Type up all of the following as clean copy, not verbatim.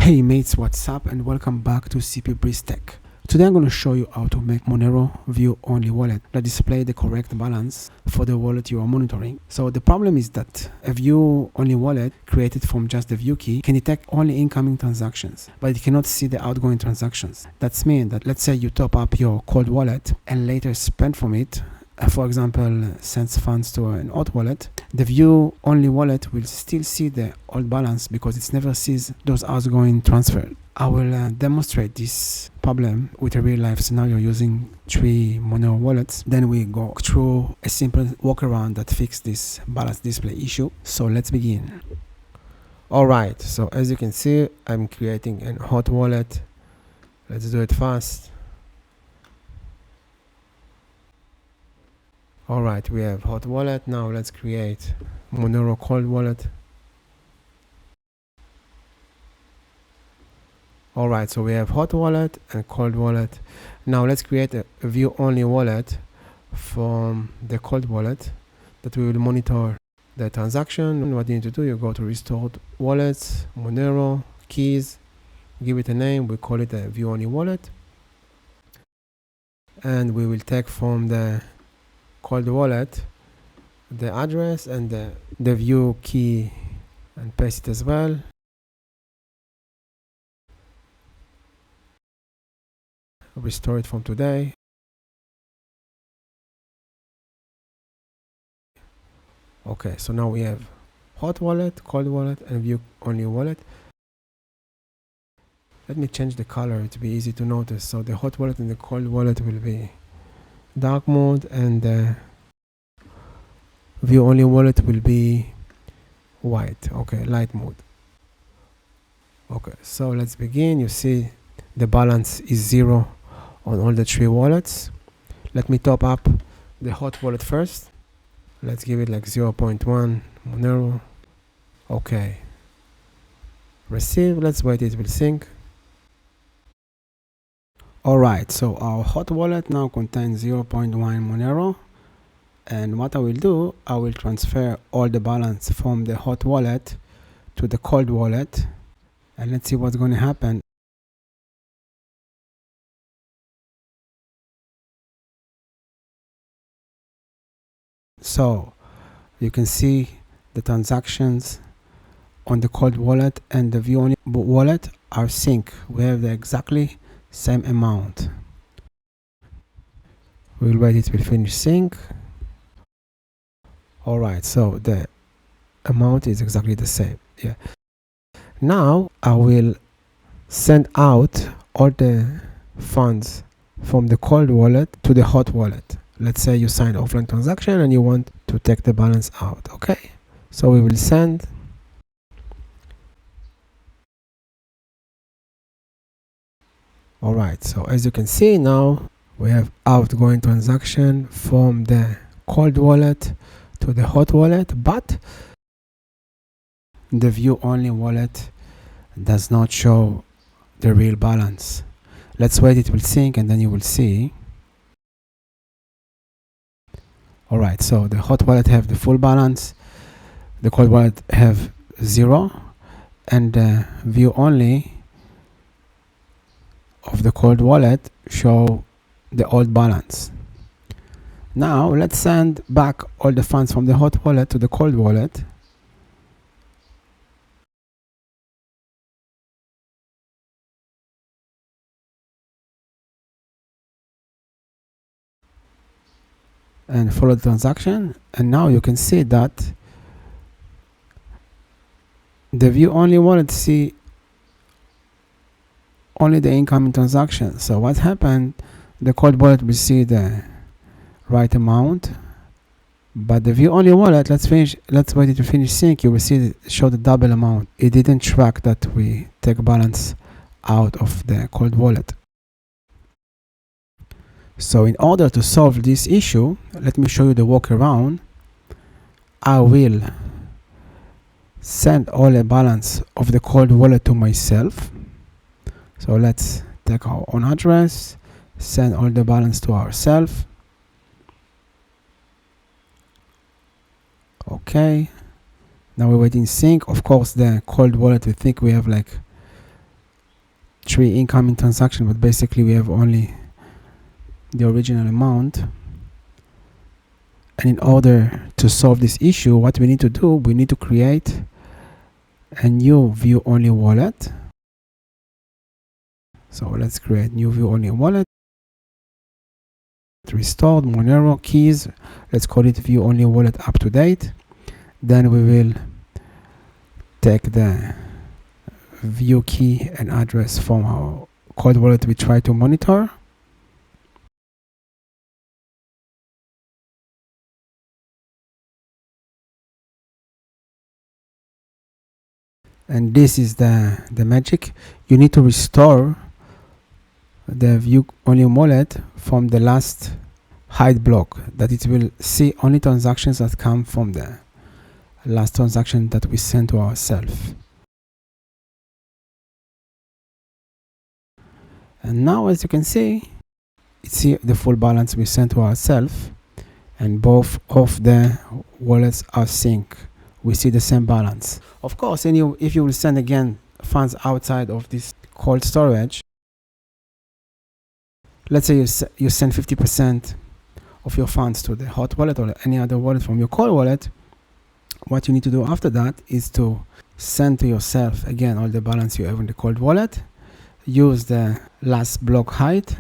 Hey mates, what's up and welcome back to CP Breeze Tech. Today I'm going to show you how to make Monero view-only wallet that display the correct balance for the wallet you are monitoring. So the problem is that a view-only wallet created from just the view key can detect only incoming transactions, but it cannot see the outgoing transactions. That means that let's say you top up your cold wallet and later spend from it, for example, sends funds to an hot wallet, the view only wallet will still see the old balance because it never sees those outgoing transfers. I will demonstrate this problem with a real life scenario using 3 Monero wallets. Then we go through a simple workaround that fixes this balance display issue. So let's begin. Alright, so as you can see, I'm creating a hot wallet. Let's do it fast. Alright, we have hot wallet. Now let's create Monero cold wallet. Alright, so we have hot wallet and cold wallet. Now let's create a view only wallet from the cold wallet that we will monitor the transaction. What you need to do, you go to restored wallets, Monero, keys, give it a name, we call it a view only wallet. And we will take from the cold wallet the address and the view key and paste it as well. Restore it from today. Okay, so now we have hot wallet, cold wallet, and view only wallet. Let me change the color to be easy to notice. So the hot wallet and the cold wallet will be dark mode, and the view only wallet will be white. Okay, light mode. Okay, so let's begin. You see the balance is 0 on all the 3 wallets. Let me top up the hot wallet first. Let's give it like 0.1 Monero. Okay. Receive. Let's wait, it will sync. Alright, so our hot wallet now contains 0.1 Monero. And what I will do, I will transfer all the balance from the hot wallet to the cold wallet. And let's see what's going to happen. So you can see the transactions on the cold wallet and the view only wallet are sync. We have the exactly same amount. We'll wait it will finish sync. Alright, so the amount is exactly the same. Yeah. Now I will send out all the funds from the cold wallet to the hot wallet. Let's say you sign offline transaction and you want to take the balance out. Okay, so we will send. Alright, so as you can see now we have outgoing transaction from the cold wallet to the hot wallet, but the view only wallet does not show the real balance. Let's wait, it will sync and then you will see. Alright, so the hot wallet have the full balance, the cold wallet have 0, and the view only of the cold wallet show the old balance. Now let's send back all the funds from the hot wallet to the cold wallet. And follow the transaction, and now you can see that the view only wallet see only the incoming transaction. So what happened, the cold wallet will see the right amount, but the view only wallet, let's wait it to finish sync, you will see show the double amount. It didn't track that we take balance out of the cold wallet. So in order to solve this issue, let me show you the workaround. I will send all the balance of the cold wallet to myself. So let's take our own address, send all the balance to ourselves. Okay, now we're waiting sync. Of course, the cold wallet, we think we have like 3 incoming transactions, but basically we have only the original amount. And in order to solve this issue, what we need to do, we need to create a new view only wallet. So let's create new view only wallet. Restored Monero keys. Let's call it view only wallet up to date. Then we will take the view key and address from our cold wallet we try to monitor. And this is the magic. You need to restore the view only wallet from the last hide block, that it will see only transactions that come from the last transaction that we sent to ourselves. And now, as you can see, it's here the full balance we sent to ourselves, and both of the wallets are synced. We see the same balance. Of course, if you will send again funds outside of this cold storage, let's say you send 50% of your funds to the hot wallet or any other wallet from your cold wallet, what you need to do after that is to send to yourself again all the balance you have in the cold wallet, use the last block height,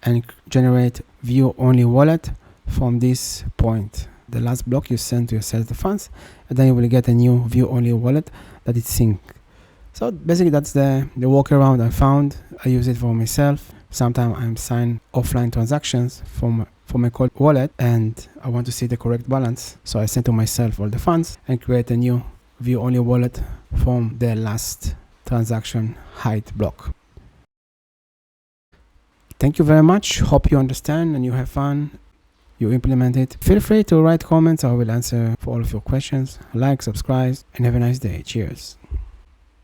and generate view only wallet from this point. The last block you send to yourself the funds, and then you will get a new view only wallet that is synced. So basically that's the workaround I found. I use it for myself. Sometimes I'm signing offline transactions from my cold wallet and I want to see the correct balance. So I send to myself all the funds and create a new view only wallet from the last transaction height block. Thank you very much. Hope you understand and you have fun. You implement it. Feel free to write comments. I will answer for all of your questions. Like, subscribe, and have a nice day. Cheers.